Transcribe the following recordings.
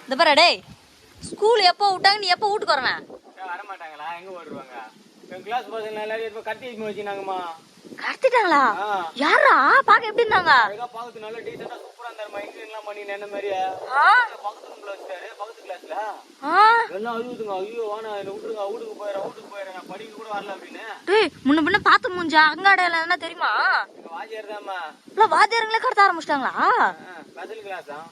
இந்த பாரு டேய், ஸ்கூல் எப்போ விட்டாங்க, நீ எப்போ வீட்டுக்கு வரவேன்? வர மாட்டாங்களா? எங்க ஓடுவாங்க? என் கிளாஸ் பசங்க எல்லாரும் இப்ப கட்டி வச்சுனாங்கம்மா. கடத்திட்டாங்களா? யாரா? பாக்க எப்படி இருந்தாங்க? பாக்கத்து நல்ல டீசெண்டா சூப்பரா இருந்தாருமா. இன்ஜினியர்லாம் பண்ணி என்ன மாதிரி பக்கத்து ரூம்ல வச்சுட்டாரு. பக்கத்து கிளாஸ்ல எல்லாம் அழுகுதுங்க. ஐயோ வாணா என்ன விட்டுருங்க, வீட்டுக்கு போயிடுறேன் நான் படிக்க கூட வரல அப்படின்னு. டேய் முன்ன பின்ன பாத்து மூஞ்சா அங்காட எல்லாம் தெரியுமா? எங்க வாத்தியார் தான்மா. இல்ல வாத்தியாரங்களே கடத்த ஆரம்பிச்சிட்டாங்களா? ஸ்பெஷல் கிளாஸ் தான்.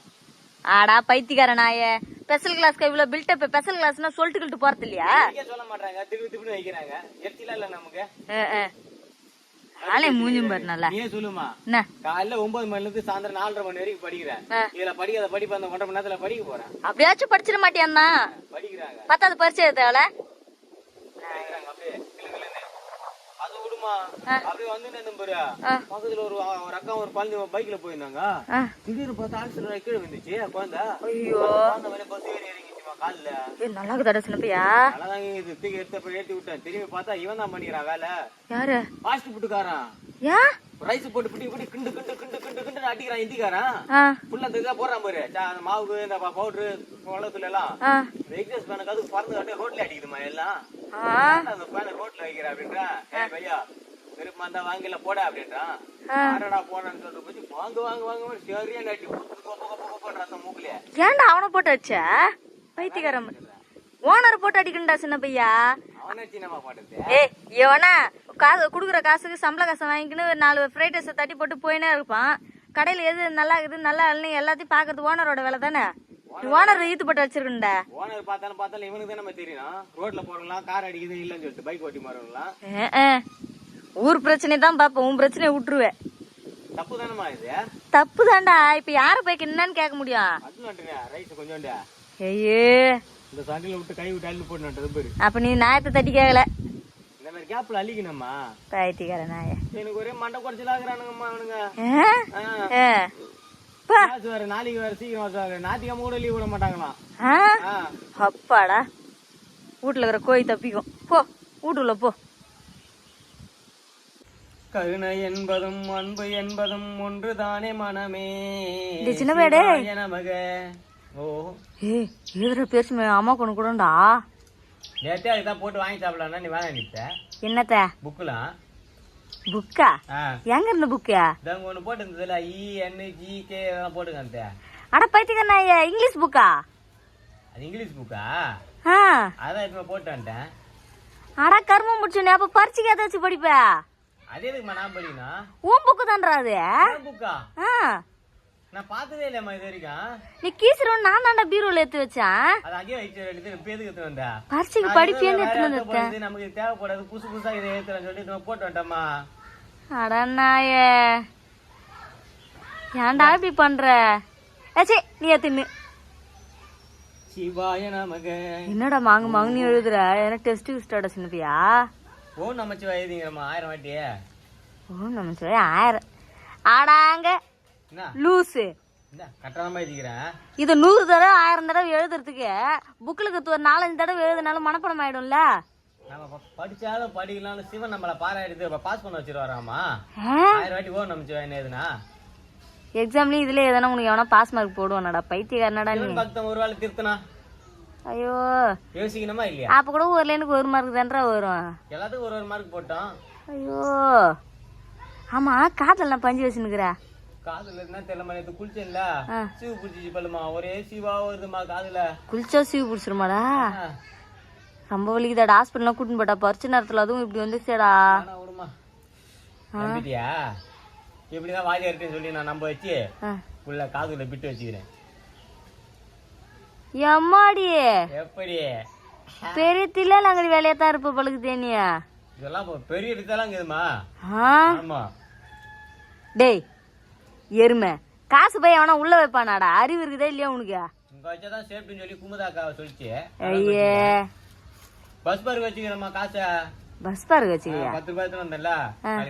ஆடா பைத்தியக்கார நாயே, ஸ்பெஷல் கிளாஸ்க்கு இவ்வளவு பில்டப். ஸ்பெஷல் கிளாஸ்னா சொல்லிட்டு போறது இல்லையா? சொல்ல மாட்டாங்க, திருப்பி திருப்பி வைக்கிறாங்க. எத்தில இல்ல நமக்கு. ஆளே மூஞ்சும் பாரு நல்லா. நீ சொல்லுமா, என்ன காலைல 9 மணில இருந்து சாயந்தரம் 4:30 மணி வரைக்கும் படிக்கிறேன். இதுல படிக்காத படிப்பு அந்த 1.5 மணி நேரத்துல படிக்க போறேன். அப்படியாச்சும் படிச்சிட மாட்டியான்னா? படிக்கிறாங்க. 10வது பரிச்சை தேவல அப்படியே அது விடுமா. அப்படியே வந்து பக்கத்துல ஒரு அக்கா ஒரு குழந்தை பைக்ல போயிருந்தாங்க. திடீர்னு பார்த்தா ஆக்சிடென்ட் கீழே வந்துச்சு குழந்தை. ஐயோ பஸ் ஏறி இறங்கிச்சுமா காலில். நல்லா இருக்குதா சின்னப்பையா? நல்லாதாங்க இது தூக்கி எடுத்து ஏற்றி விட்டேன். திரும்பி பார்த்தா இவன் தான் பண்ணிக்கிறான் வேலை. யாரு? பாஸ்ட் புட்டுக்காரன். ஏன் ரைஸ் போட்டு பிடி பிடி கிண்டு கிண்டு கிண்டு கிண்டு கிண்டு அடிக்கிறான் இந்திக்காரன். ஃபுல்லா அந்த போடுறான் பாரு, மாவு இந்த பவுடரு குளத்துல எல்லாம். எக்ஸாஸ் பேனுக்கு அது பறந்து அப்படியே ரோட்ல அடிக்குதுமா எல்லாம். அந்த பேனை ரோட்ல வைக்கிற அப்படின்றா. பையா விருப்பமா இருந்தா வாங்கல போட அப்படின்றான். யாரடா போடான்னு சொல்லிட்டு போச்சு. வாங்க வாங்க வாங்க சரியா நாட்டி போடுற அந்த மூக்குல. ஏன்டா அவனை போட்டு வச்ச? பைத்தியக்காரன் ஓனர் போட்டு அடிக்கணும்டா சின்ன பையா. அவனை சின்னமா போட்டது. ஏய் இவனா காசு குடுக்குற காசுக்கு சம்பள காசை வாங்கிக்கின்னு 4 ஃப்ரைட் ரைஸை தட்டி போட்டு போயினே இருப்பான். கடையில எது நல்லா இருக்குது நல்லா இல்லைன்னு எல்லாத்தையும் பாக்குறது ஓனரோட வேலை தானே. ஓனர் ஈத்து போட்டு வச்சிருக்கா. ஓனர் பார்த்தாலும் இவனுக்கு தான் நம்ம தெரியும். ரோட்ல போறவங்களாம் கார் அடிக்குது இல்லன்னு சொல்லிட்டு பைக் ஓட்டி மாறவங்களாம் ஊர் பிரச்சனை தான் பாப்ப, உன் பிரச்சனையை விட்டுருவேன். தப்பு தானமா இது? தப்பு தான்டா. இப்ப யாரு பைக் என்னன்னு கேட்க முடியும்? ரைஸ் கொஞ்சோண்டா. ஐயே இந்த சண்டையில விட்டு கை விட்டு அள்ளி போட்டு பேரு. அப்ப நீ நாயத்தை தட்டி கேட்கல. இந்த மாதிரி கேப்ல அள்ளிக்கணும்மா. பைத்தியக்கார நாய. எனக்கு ஒரே மண்டை குறைச்சலா இருக்கிறானுங்கம்மா அவனுங்க. வேற நாளைக்கு வேற சீக்கிரம் வச்சுவாங்க. ஞாயிற்றுக்கிழமை கூட லீவ் விட மாட்டாங்களாம். அப்பாடா வீட்டுல இருக்கிற கோய் தப்பிக்கும். போ வீட்டுல போ. கருணை என்பதும் அன்பு என்பதும் ஒன்றுதானே மனமே. சின்ன பேடே நமக. ஓ எழுதுற பேச்சு அம்மா கொண்டு கூடண்டா. நேத்தே அதுதான் போட்டு வாங்கி சாப்பிடலாம். நீ வேலை நிப்ப என்னத்த புக்குலாம்? புக்கா? எங்க இருந்த புக்கா? ஒண்ணு போட்டு இருந்ததுல ENGK எல்லாம் போட்டுக்க. அட பைத்தியக்கார நாயே, இங்கிலீஷ் புக்கா? அது இங்கிலீஷ் புக்கா? அதான் இப்ப போட்டு வந்துட்டேன். அட கர்மம் முடிச்சுனே. அப்ப பரிச்சுக்கு ஏதாச்சும் படிப்ப? அது எதுக்குமா நான் படிக்கணும்? உன் புக்கு தான்டா அது. புக்கா? நான் பார்த்ததே இல்லம்மா இது வரைக்கும். நீ கீசுறோம் நான் தான்டா பீரோல எடுத்து வச்சேன். அது அங்கேயே வச்சு பேருக்கு எடுத்து வந்தா. பரிச்சுக்கு படிப்பேன்னு எடுத்து வந்தேன். நமக்கு தேவைப்படாது புதுசு புதுசா இதை ஏத்துறேன்னு சொல்லி நம்ம போட்டு வந்துட்டோம்மா. அட நாயே ஏன்டா இப்படி பண்ற? ஏச்சி நீ ஏத்துன்னு. சிவாய நமக. என்னடா மாங்கு மாங்கு நீ எழுதுற? என்ன டெஸ்ட் ஸ்டார்ட் சின்னப்பியா? ஓ நமச்சிவாய எழுதிங்கம்மா 1000 வாட்டி. ஓ நமச்சிவாய 1000. ஆடாங்க லூசு. கட்டணமா எழுதிக்கிறேன். இது 100 தடவை 1000 தடவை எழுதுறதுக்கு புக்ல ஒரு 4-5 தடவை எழுதுனாலும் மனப்படம் ஆயிடும்ல. நம்ம படிச்சாலும் படிக்கலாம் சிவன் நம்மள பாராட்டி பாஸ் பண்ண வச்சிருவாராமா. 1000 வாட்டி ஓ நமச்சிவாய எழுதுனா எக்ஸாம்லயும் இதுல எதனா உனக்கு எவனா பாஸ் மார்க் போடுவானடா பைத்தியக்காரனடா நீ. பக்தம் ஒரு வேளை திருத்தனா. ஐயோ யோசிக்கணுமா இல்லையா? அப்ப கூட ஒரு லைனுக்கு 1 மார்க் தான்டா வரும். எல்லாத்துக்கும் ஒரு மார்க் போட்டோம். ஐயோ ஆமா காதெல்லாம் பஞ்சு வச்சுன்னுக்குற. காதுல என்ன தெரியல நேத்து குளிச்சேன்ல சீவு பிடிச்சிச்சு பல்லுமா. ஒரே சீவா வருதுமா காதுல. குளிச்சா சீவு பிடிச்சிருமாடா? ரொம்ப வலிக்குதாடா. ஹாஸ்பிட்டல்லாம் கூட்டின்னு போட்டா பறிச்ச நேரத்துல அதுவும் இப்படி வந்துச்சேடா. விடுமா நம்பிட்டியா? எப்படிதான் வாதியா இருக்குன்னு சொல்லி நான் நம்ப வச்சு உள்ள காதுல பிட்டு வச்சுக்கிறேன். எம்மாடி எப்படி பெரிய தில்லாலங்கடி வேலையாத்தான் இருப்ப பழுக்கு தேனியா? இதெல்லாம் பெரிய இடத்தெல்லாம் இருக்குதுமா. ஆமா டேய் எருமை காசு போய் அவனா உள்ள வைப்பானாடா? அறிவு இருக்குதா இல்லையா உனக்கு? உங்க வச்சாதான் சேஃப்டின்னு சொல்லி குமுதாக்காவை சொல்லிச்சு. ஐயே பஸ் பார்க் வச்சுக்கிறேம்மா. காசை பஸ் பார்க் வச்சுக்கிறியா? 10 ரூபாய் எடுத்துட்டு வந்தேன்ல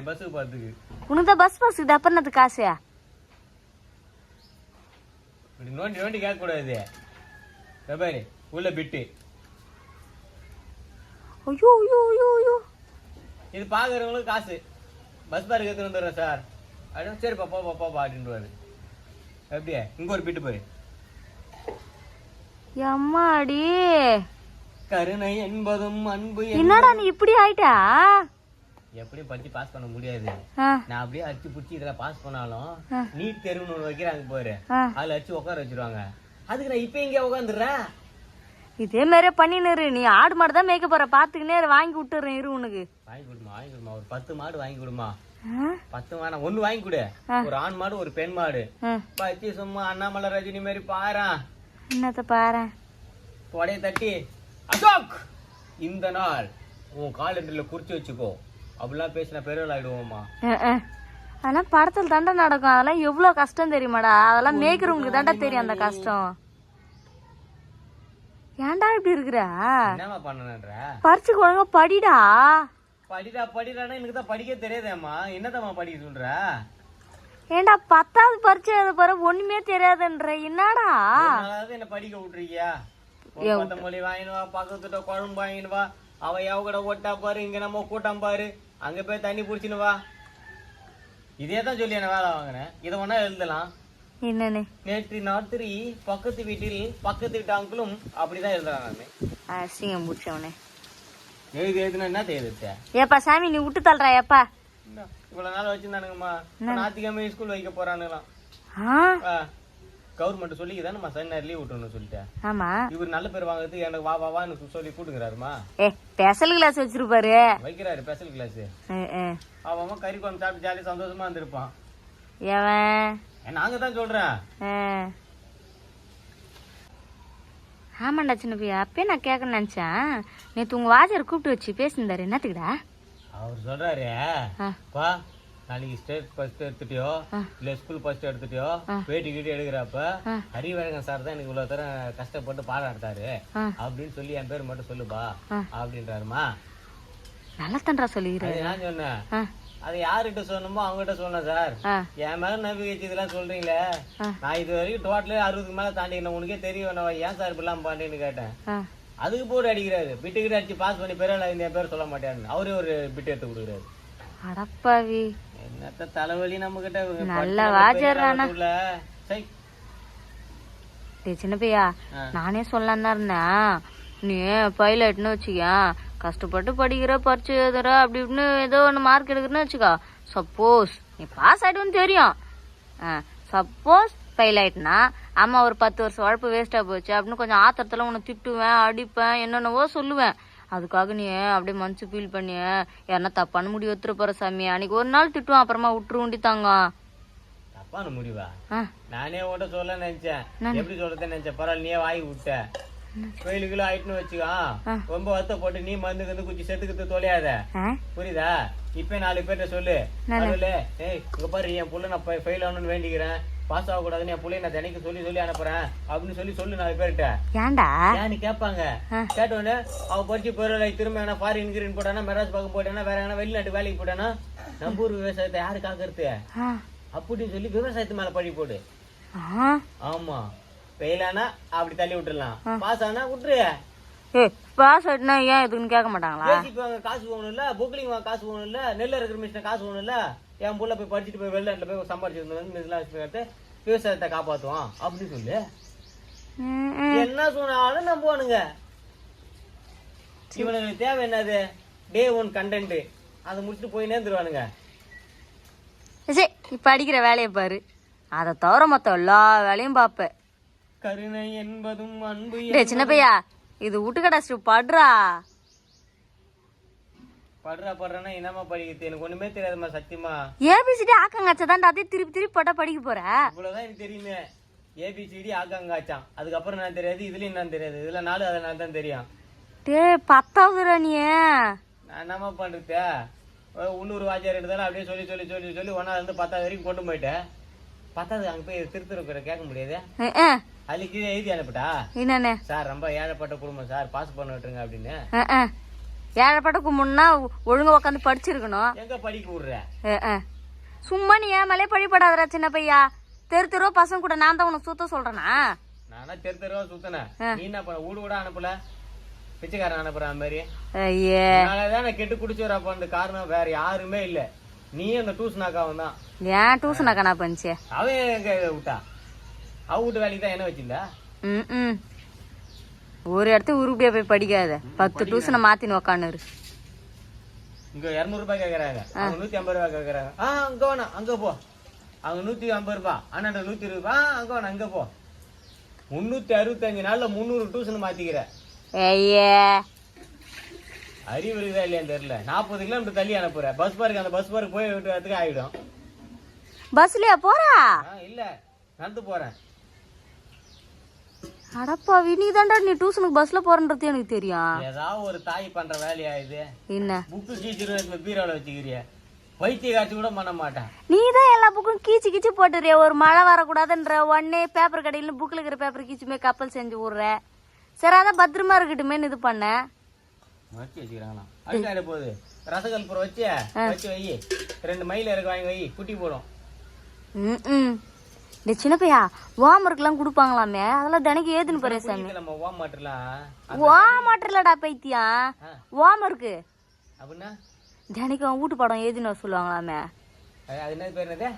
பஸ்ஸுக்கு போறதுக்கு. உனக்கு தான் பஸ் பாஸ் இது அப்புறம் காசு இப்படி நோண்டி நோண்டி கேட்க கூடாது. பாரு உள்ள பிட்டு. ஐயோ ஐயோ ஐயோ ஐயோ இது பாக்குறவங்களுக்கு காசு. பஸ் பார்க் எடுத்துட்டு வந்துடுறேன் சார் அப்படின்னு. சரிப்பா போப்பா போப்பா அப்படின்ட்டு. எப்படியே இங்க ஒரு பிட்டு போய் அம்மாடி கருணை என்பதும் அன்பு என்னடா நீ இப்படி ஆயிட்டா? எப்படியும் படிச்சு பாஸ் பண்ண முடியாது. நான் அப்படியே அடிச்சு புடிச்சு இதுல பாஸ் பண்ணாலும் நீட் தேர்வுன்னு ஒண்ணு வைக்கிறாங்க பாரு, அதுல அடிச்சு உட்கார வச்சிருவாங்க. அதுக்கு நான் இப்ப இங்க உட்காந்துடுறேன். இதே மாதிரியே பண்ணினு நீ ஆடு மாடு தான் மேய்க்க போற, பாத்துக்கினே வாங்கி விட்டுறேன் இரு. உனக்கு வாங்கி கொடுமா ஒரு 10 மாடு வாங்கி கொடுமா. 10 வேணாம், 1 வாங்கி கொடு. ஒரு ஆண் மாடு ஒரு பெண் மாடு பச்சி சும்மா அண்ணாமலை ரஜினி மாதிரி பாரு. என்னத்த பாரு தொடைய தட்டி அசோக் இந்த நாள் உன் காலண்டர்ல குறிச்சு வச்சுக்கோ அப்படிலாம் பேசினா பெரியவள் ஆயிடுவோமா. அதெல்லாம் படத்துல தாண்டா நடக்கும். அதெல்லாம் எவ்வளவு கஷ்டம் தெரியுமாடா? அதெல்லாம் மேய்க்கிறவங்களுக்கு தாண்டா தெரியும் அந்த கஷ்டம். ஏன்டா இப்படி இருக்கிற? என்னமா பண்ணணுன்ற பறிச்சுக்கு ஒழுங்கா படிடா. படிடானா எனக்கு தான் படிக்க தெரியாதேம்மா. என்னதம்மா படிக்க சொல்ற? ஏண்டா 10வது பரிச்சை எழுத போற ஒண்ணுமே தெரியாதுன்ற என்னடா? என்ன படிக்க விட்டுருக்கியா? மொழி வாங்கினுவா, பக்கத்துட்ட குழம்பு வாங்கினுவா, அவ எவகட ஓட்டா பாரு, இங்க நம்ம கூட்டம் பாரு, அங்க போய் தண்ணி புடிச்சுனுவா. இதே தான் சொல்லி என்ன வேலை வாங்கினேன். இதை ஒன்னா எழுதலாம். என்னன்னு? நேற்று ராத்திரி பக்கத்து வீட்டு அங்கிளும் அப்படிதான் எழுதுறாங்க. அசிங்கம் முடிச்சவனே எழுதுனா என்ன தெரியுது? ஏப்பா சாமி நீ விட்டு தள்ளுறா. ஏப்பா இவ்வளவு நாள் வச்சிருந்தானுங்கம்மா, ஞாயிற்றுக்கிழமை ஸ்கூல் வைக்க போறானுங்களாம். கவர்மெண்ட் சொல்லிக்குதானுமா சனி லீவ் விட்டுன்னு சொல்லிட்டேன். ஆமா, இவர் நல்ல பேர் வாங்குறது எனக்கு வா வா வான்னு சொல்லி கூட்டுங்கிறாருமா. ஸ்பெஷல் கிளாஸ் வச்சிருப்பாரு, வைக்கிறாரு ஸ்பெஷல் கிளாஸ். அவன் கறி குழம்பு சாப்பிட்டு ஜாலியா சந்தோஷமா இருந்திருப்பான். நாங்க தான் சொல்றேன். ஆமாண்டா சின்ன பையா, அப்பயே நான் கேட்க நினைச்சேன். நேத்து உங்க வாஜர் கூப்பிட்டு வச்சு பேசியிருந்தாரு. என்னத்துக்குடா? அவர் சொல்றாரு, பா நாளைக்கு ஸ்டேட் ஃபர்ஸ்ட் எடுத்துட்டியோ இல்ல ஸ்கூல் ஃபர்ஸ்ட் எடுத்துட்டியோ பேட்டி கீட்டி எடுக்கிறப்ப ஹரிவழகன் சார் தான் எனக்கு இவ்வளவு தரம் கஷ்டப்பட்டு பாராட்டாரு அப்படின்னு சொல்லி என் பேர் மட்டும் சொல்லுப்பா அப்படின்றாருமா. நல்லா தண்டா சொல்லிக்கிறேன். நான் சொன்னேன், அது யாருகிட்ட சொல்லணுமோ அவங்ககிட்ட சொன்னேன் சார். என் மேல நம்பிக்கை வச்சு இதெல்லாம் சொல்றீங்களே, நான் இது வரைக்கும் டோட்டலே 60க்கு மேல தாண்டிக்கிறேன், உனக்கே தெரியும் ஏன் சார் இப்படிலாம் பாண்டேன்னு கேட்டேன். அதுக்கு போட்டு அடிக்கிறாரு, பிட்டுக்கிட்டு அடிச்சு பாஸ் பண்ணி பேரால என் பேர் சொல்ல மாட்டேன்னு அவரே ஒரு பிட்டு எடுத்து கொடுக்குறாரு. அடப்பாவி, என்னத்த தலைவலி நம்ம கிட்ட. நல்ல வாஜர்றானா சின்ன பையா. நானே சொல்லலாம் தான் இருந்தேன், நீ பைலட்னு வச்சுக்க, கஷ்டப்பட்டு படிக்கிற பரிச்சு எழுதுற அப்படி இப்படின்னு ஏதோ ஒன்று மார்க் எடுக்கிறன்னு வச்சுக்கோ, சப்போஸ் நீ பாஸ் ஆயிடுன்னு தெரியும், சப்போஸ் ஃபெயில் ஆயிட்டுனா ஆமா ஒரு 10 வருஷம் உழைப்பு வேஸ்டா போச்சு அப்படின்னு கொஞ்சம் ஆத்திரத்துல உன்னை திட்டுவேன், அடிப்பேன், என்னென்னவோ சொல்லுவேன். அதுக்காக நீ அப்படியே மனசு ஃபீல் பண்ணி யாருன்னா தப்பான முடிவு எடுத்துட போற சாமி, அன்னைக்கு ஒரு நாள் திட்டுவேன், அப்புறமா விட்டுருண்டி தாங்க. தப்பான முடிவா? நானே ஓட்ட சொல்ல நினைச்சேன், எப்படி சொல்றத நினைச்சேன். பரவாயில்ல, நீயே வாங்கி விட்ட. கோயிலுக்குள்ள ஆயிட்டுன்னு வச்சுக்கா, ரொம்ப வருத்தப்பட்டு நீ மருந்து வந்து குச்சி செத்துக்கிட்டு தொலையாத, புரியுதா? இப்ப 4 பேர்ட்ட சொல்லு, ஏய் இங்க பாரு என் புள்ள நான் ஃபெயில் ஆகணும்னு வேண்டிக்கிறேன், பாஸ் ஆக கூடாதுன்னு என் பிள்ளைய நான் தினைக்கு சொல்லி அனுப்புறேன் அப்படின்னு சொல்லு 4 பேர்கிட்ட. ஏன்னு கேட்பாங்க. கேட்டோன்னு அவ படிச்சு போற திரும்ப என்ன ஃபாரின் கிரீன் போட்டானா, மெராஜ் பக்கம் போட்டானா, வேற எங்கன்னா வெளிநாட்டு வேலைக்கு போட்டானா, நம்ம ஊர் விவசாயத்தை யாரு காக்குறது அப்படின்னு சொல்லி விவசாயத்து மேல பழி போடு. ஆமா, ஃபெயில் ஆனா அப்படி தள்ளி விட்டுறலாம், பாஸ் ஆனா விட்டுரு. பாஸ் ஆயிட்டுனா ஏன் எதுக்குன்னு கேட்க மாட்டாங்களா? காசு போகணும் இல்ல, புக்லிங் காசு போகணும் இல்ல, நெல்ல இருக்கிற மிஷின காசு போகணும் இல்ல, என் புள்ள போய் படிச்சுட்டு போய் வெளிநாட்டுல போய் சம்பாதிச்சு விவசாயத்தை காப்பாத்துவான் அப்படின்னு சொல்லு. என்ன சொன்னாலும் நம்புவானுங்க. இவனுக்கு தேவை என்னது? டே 1 கண்டென்ட், அதை முடிச்சுட்டு போய் நேர்ந்துருவானுங்க. இப்ப அடிக்கிற வேலையை பாரு, அதை தவிர மொத்த எல்லா வேலையும் பாப்ப. கருணை என்பதும் அன்பு. சின்ன பையா, இது வீட்டுக்கடா படுறா படுறா என்னமா படிக்கிறது? எனக்கு ஒண்ணுமே தெரியாதுமா சத்தியமா. ஏபிசிடி ஆக்கங்காச்சாதான் அதே திருப்பி போட்டா படிக்க போற. இவ்வளவுதான் எனக்கு தெரியுமே, ஏபிசிடி ஆக்கங்காச்சான். அதுக்கப்புறம் நான் தெரியாது, இதுலயும் நான் தெரியாது, இதுல 4 அதை நான் தான் தெரியும். 10வது நீ நான் என்னமா பண்றது? உள்ளூர் வாத்தியார் எடுத்தாலும் அப்படியே சொல்லி 1ஆவது இருந்து 10வது வரைக்கும் கொண்டு போயிட்டேன். 10வது அங்க போய் திருத்துற கேட்க முடியாது. அதுக்கு கீழே எழுதி அனுப்பிட்டா, என்னன்னு சார் ரொம்ப ஏழைப்பட்ட குடும்பம் சார், பாஸ் பண்ண விட்டுருங்க அப்படின்னு. ஏழைப்பட்ட குடும்பம்னா ஒழுங்கா உட்காந்து படிச்சிருக்கணும். எங்க படிக்க விடுற? சும்மா நீ ஏன் மேலே பழிப்படாதரா சின்ன பையா. தெரு பசங்க கூட நான் தான் உனக்கு சுத்த சொல்றேனா? நானா தெருவா சுத்தனேன், நீ என்ன பண்ண? வீடு அனுப்பல, பிச்சைக்காரன் அனுப்புற மாதிரி. அதனாலதான் கெட்டு குடிச்சுறப்ப அந்த காரணம் வேற யாருமே இல்ல, நீ அந்த டியூஷன் அக்காவும் தான். ஏன் டியூஷன் அக்கா நான் பண்ணிச்சு? அவன் எங்க விட்டா? அவ வீட்டு வேலைக்கு தான் என்ன வச்சிருந்தா? ஒரு இடத்துக்கு உருப்படியா போய் படிக்காத. 10 டியூஷனை மாத்தின்னு உக்காந்துரு. இங்க 200 ரூபாய் கேக்குறாங்க, அவங்க 150 ரூபாய் கேக்குறாங்க. அங்க வேணாம், அங்க போ. அவங்க 150 ரூபாய், அண்ணா 120 ரூபாய். அங்க வேணாம், அங்க போ. 365 நாள்ல 300 டியூஷன் மாத்திக்கிற. ஐயே அறிவு இருக்குதா இல்லையான்னு தெரியல. 40 கிலோமீட்டர் தள்ளி அனுப்புற. பஸ் பார்க்கு, அந்த பஸ் பார்க்கு போய் விட்டுறதுக்கு ஆயிடும். பஸ்லயா போறா? இல்ல, நடந்து போறேன். அடப்பாவி, நீ தாண்டா நீ டியூஷனுக்கு பஸ்ல போறன்றது எனக்கு தெரியும். ஏதாவது ஒரு தாய் பண்ற வேலையா இது? என்ன புக்கு கீச்சிரு பீரோல வச்சுக்கிறிய? வைத்திய காட்சி கூட பண்ண மாட்டேன். நீ தான் எல்லா புக்கும் கீச்சு கீச்சு போட்டுறிய. ஒரு மழை வரக்கூடாதுன்ற உடனே பேப்பர் கடையில புக்ல இருக்கிற பேப்பர் கீச்சுமே கப்பல் செஞ்சு விடுற. சரி, அதான் பத்திரமா இருக்கட்டுமேன்னு இது பண்ண. வச்சு வச்சுக்கிறாங்களா? அடுக்காடு போகுது. ரசகல்புரம் வச்சு வை. 2 மைல் இறக்க வாங்கி வை, குட்டி போடும். இந்த சின்ன பையா வாமருக்கு எல்லாம் குடுப்பாங்களாமே, அதெல்லாம் தினைக்கு ஏதுன்னு பாரு சாமி. நம்ம ஓம் மாட்டலாம். வாமாட்டலடா பைத்தியம், வாமருக்கு அப்படின்னா தினைக்கும் வீட்டு படம் ஏதுன்னு சொல்லுவாங்களாமே. அது என்ன பேர்? என்னது?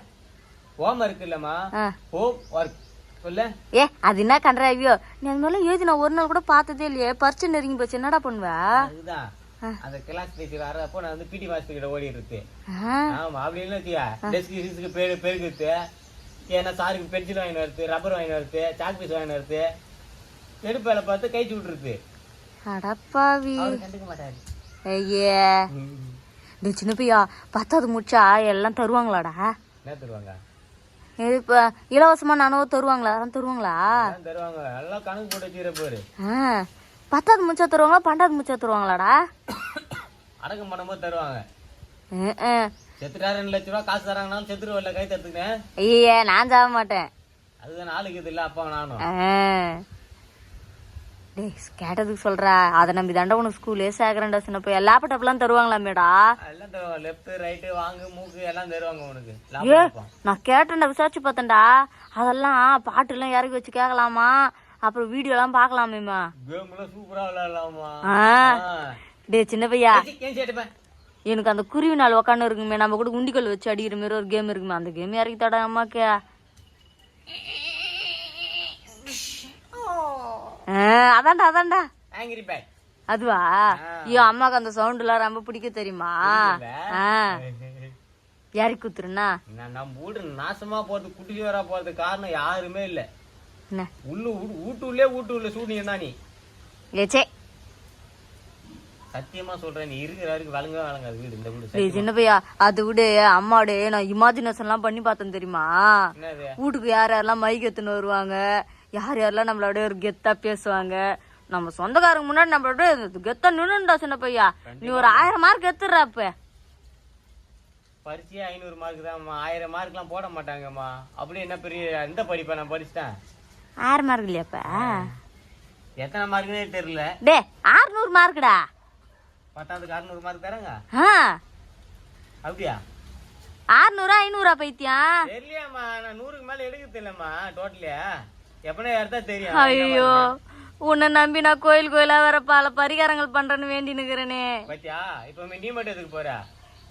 ஓம் இருக்கு இல்லம்மா, ஹோம் ஒர்க் சொல்ல. அது என்ன கண்டராவியோ, நீ அது மாதிரிலாம் ஏது நான் ஒரு நாள் கூட பார்த்ததே இல்லையே. பரிச்சை நெருங்கி போச்சு, என்னடா பண்ணுவ? அதுதான் அந்த கிளாஸ் டீச்சர் வரப்போ நான் வந்து பிடி மாஸ்டர் கிட்ட ஓடி இருக்கு. ஆமா, அப்படி இல்ல வச்சியா, டெஸ்க்கு பெருகுத்து, ஏன்னா சாருக்கு பென்சில் வாங்கி வருது, ரப்பர் வாங்கி வருது, சாக் பீஸ் வாங்கி வருது, எடுப்பேல பார்த்து கைச்சு விட்டுருது. அடப்பாவி, கண்டுக்க மாட்டாரு. ஐயே இந்த சின்ன பையா 10வது முடிச்சா எல்லாம் தருவாங்களாடா? என்ன தருவாங்க? இப்ப இலவசமா நானும் தருவாங்களா? தருவாங்களா? தருவாங்க. எல்லாம் கணக்கு போட்டு வச்சுக்கிற போரு. 10வது முடிச்சா தருவாங்களா? 12வது முடிச்சா தருவாங்களாடா? அடக்கம் பண்ணும்போது தருவாங்க. செத்துட்டா 2 லட்சம் ரூபாய் காசு தராங்கனாலும் செத்துருவல்ல, கை தத்துக்கினேன். ஐயே நான் சாக மாட்டேன். அதுதான் ஆளுக்கு இது இல்ல, அப்பா நானும். டேய் கேட்டதுக்கு சொல்றா, அதை நம்பி தாண்டா உனக்கு ஸ்கூலே சேர்க்கறேன்டா. சின்ன போய் லேப்டாப் எல்லாம் தருவாங்களாமேடா? எல்லாம் தருவாங்க. லெஃப்ட் ரைட் வாங்கு மூக்கு எல்லாம் தருவாங்க உனக்கு. நான் கேட்டேன்டா, விசாரிச்சு பார்த்தேன்டா. அதெல்லாம் பாட்டு எல்லாம் இறக்கி வச்சு கேட்கலாமா, அப்புறம் வீடியோ எல்லாம் பாக்கலாமேமா. கேம் எல்லாம் சூப்பரா விளையாடலாமா? டே சின்ன பையா, எனக்கு அந்த குருவி நாள் உக்காந்து இருக்குமே, நம்ம கூட உண்டிக்கல் வச்சு அடிக்கிற மாதிரி ஒரு கேம் இருக்குமே, அந்த கேம் இறக்கி தடா அம்மாக்கு. அதான்டா அதுவா? ஐயோ, அம்மாக்கு அந்த சவுண்ட் எல்லாம் ரொம்ப பிடிக்க தெரியுமா? யாரி குத்துருன்னா நம்ம வீடு நாசமா போறது, குட்டி வரா போறது காரணம் யாருமே இல்ல. வீட்டுள்ளே சூழ்நிலை நீ. ஏச்சே சத்தியமா சொல்றேன், நீ இருக்கிற வரைக்கும் வழங்காது வீடு, இந்த வீடு. சின்ன பையா, அது விட அம்மாடு நான் இமேஜினேஷன் எல்லாம் பண்ணி பார்த்தேன் தெரியுமா? வீட்டுக்கு யார் யாரெல்லாம் மைக் எடுத்துன்னு வருவாங்க, யார் யாரெல்லாம் நம்மளோட ஒரு கெத்தா பேசுவாங்க, நம்ம சொந்தக்காரங்க முன்னாடி நம்மளோட கெத்தா நின்னுடா. சின்ன பையா, நீ ஒரு 1000 மார்க் எடுத்துடுற. அப்ப பரிச்சையே 500 மார்க் தான். 1000 மார்க் எல்லாம் போட மாட்டாங்கம்மா. அப்படி என்ன பெரிய எந்த படிப்பை நான் படிச்சுட்டேன்? 1000 மார்க் இல்லையாப்ப? எத்தனை மார்க்குன்னே தெரியல. டே 600 மார்க்குடா. 10ஆவதுக்கு 600 மார்க் தராங்க? அப்படியா? 600 500 பைத்தியம் தெரியலையாம்மா. நான் 100க்கு மேல எடுக்கிறது இல்லம்மா டோட்டலியா. எப்பனே எடுத்தா தெரியும். ஐயோ, உன்னை நம்பி நான் கோயிலா வேற பல பரிகாரங்கள் பண்றேன்னு வேண்டி நிக்கிறேனே. பாத்தியா, இப்ப நீ மட்டும் எதுக்கு போற?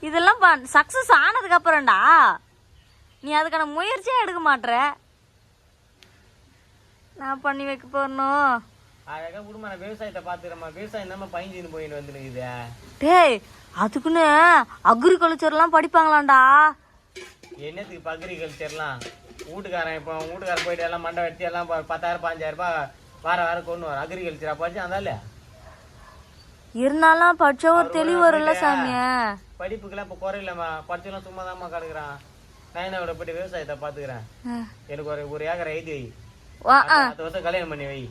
இதெல்லாம் சக்சஸ் ஆனதுக்கு அப்புறம்டா. நீ அதுக்கான முயற்சியே எடுக்க மாட்ற. நான் பண்ணி வைக்க போறணும். அழகா குடும்ப விவசாயத்தை பாத்துக்கிறமா. விவசாயம் தான் பைஞ்சின்னு போயின்னு வந்துருக்குது. டேய், அதுக்குன்னு அக்ரிகல்ச்சர் எல்லாம் படிப்பாங்களாண்டா. என்னத்துக்கு அக்ரிகல்ச்சர்லாம்? வீட்டுக்காரன் இப்போ வீட்டுக்காரன் போயிட்டு எல்லாம் மண்டை வெட்டி எல்லாம் 10,000 15,000 ரூபாய் வாரம் கொண்டு வரும். அக்ரிகல்ச்சரா படிச்சு அதால இருந்தாலும் படிச்ச ஒரு தெளிவு வரும்ல சாமிய. படிப்புக்கெல்லாம் இப்ப குறையிலமா. படிச்செல்லாம் சும்மா தான்மா கிடக்குறான். நான் என்ன விட போயிட்டு விவசாயத்தை பாத்துக்கிறேன். எனக்கு ஒரு ஏக்கரை எழுதி வை. 10 வருஷம் கல்யாணம் பண்ணி வை.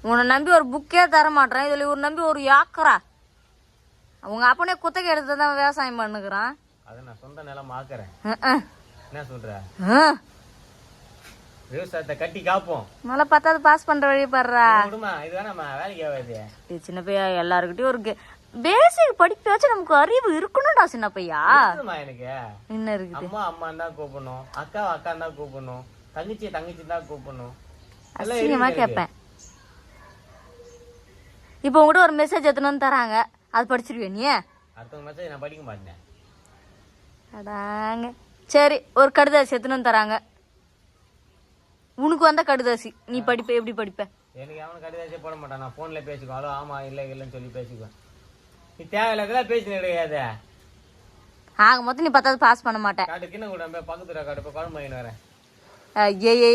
உன்னை நம்பி ஒரு புக்கே தர மாட்டேன், இதுல ஒரு நம்பி ஒரு ஏக்கரா. உங்க அப்பனே குத்தகை எடுத்துதான் விவசாயம் பண்ணுகிறான். அத நான் சொந்த நிலம் ஆக்குறேன். என்ன சொல்ற? விவசாயத்தை கட்டி காப்போம். நல்லா 10வது பாஸ் பண்ற வழி பாடுறா. இதுதானம்மா வேலைக்கு ஆகாது. சின்ன பையா, எல்லாருக்கிட்டையும் ஒரு பேசிக் படிப்பாச்சும் நமக்கு அறிவு இருக்கணும்டா. சின்ன பையா, எனக்கு என்ன இருக்கு? அம்மா அம்மா தான் கூப்பிடணும், அக்கா அக்கா தான் கூப்பிடணும், தங்கச்சி தங்கச்சி தான் கூப்பிடணும். அசிங்கமா கேட்பேன். இப்ப உங்ககிட்ட ஒரு மெசேஜ் எடுத்துன்னு வந்து தராங்க, அது படிச்சிருவியா நீ? அடுத்த மெசேஜ் நான் படிக்க மாட்டேன். அடாங்க, சரி ஒரு கடிதாசி எடுத்துன்னு வந்து தராங்க. உனக்கு வந்த கடிதாசி நீ படிப்ப, எப்படி படிப்ப? எனக்கு அவனுக்கு கடிதாச்சே போட மாட்டான், நான் போன்ல பேசிக்குவேன். ஹலோ ஆமா இல்லை இல்லைன்னு சொல்லி பேசிக்குவேன். நீ தேவையில்லாதெல்லாம் பேசினு கிடையாது. ஆக மொத்தம் நீ 10வது பாஸ் பண்ண மாட்டேன். காட்டு கிண்ண கூட பக்கத்துல காட்டு, இப்போ குழம்பு வாங்கின்னு வரேன். ஐயே